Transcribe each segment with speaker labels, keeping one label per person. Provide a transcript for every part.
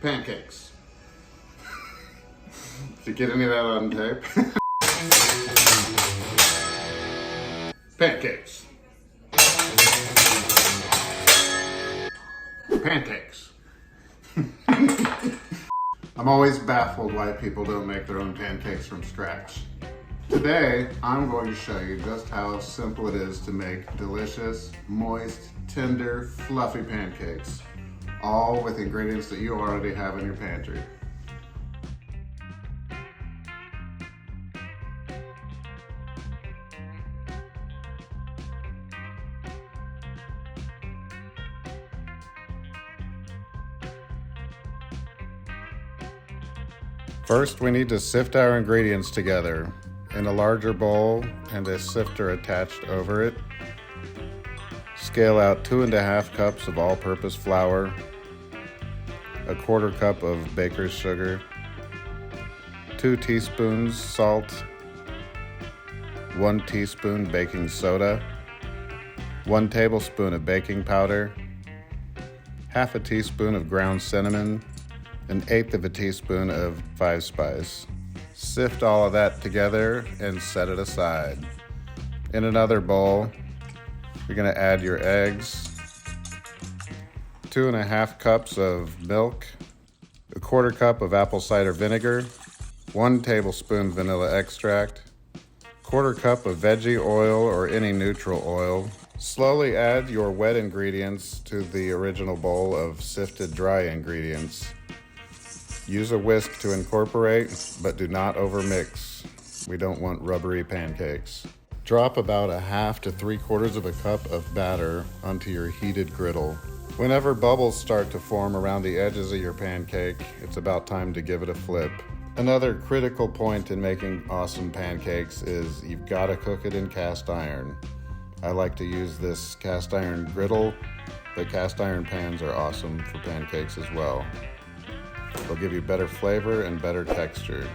Speaker 1: Pancakes. Did you get any of that on tape? Pancakes. Pancakes. I'm always baffled why people don't make their own pancakes from scratch. Today, I'm going to show you just how simple it is to make delicious, moist, tender, fluffy pancakes, all with ingredients that you already have in your pantry. First, we need to sift our ingredients together in a larger bowl and a sifter attached over it. Scale out 2½ cups of all-purpose flour, a 1/4 cup of baker's sugar, 2 teaspoons salt, 1 teaspoon baking soda, 1 tablespoon of baking powder, 1/2 teaspoon of ground cinnamon, 1/8 teaspoon of 5-spice. Sift all of that together and set it aside. In another bowl, you're going to add your eggs, 2½ cups of milk, a 1/4 cup of apple cider vinegar, 1 tablespoon vanilla extract, 1/4 cup of veggie oil or any neutral oil. Slowly add your wet ingredients to the original bowl of sifted dry ingredients. Use a whisk to incorporate, but do not overmix. We don't want rubbery pancakes. Drop about 1/2 to 3/4 cup of batter onto your heated griddle. Whenever bubbles start to form around the edges of your pancake, it's about time to give it a flip. Another critical point in making awesome pancakes is you've got to cook it in cast iron. I like to use this cast iron griddle, but cast iron pans are awesome for pancakes as well. They'll give you better flavor and better texture.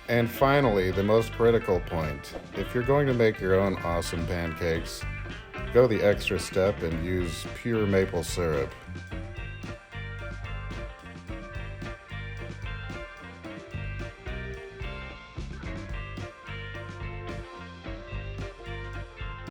Speaker 1: And finally, the most critical point. If you're going to make your own awesome pancakes, go the extra step and use pure maple syrup.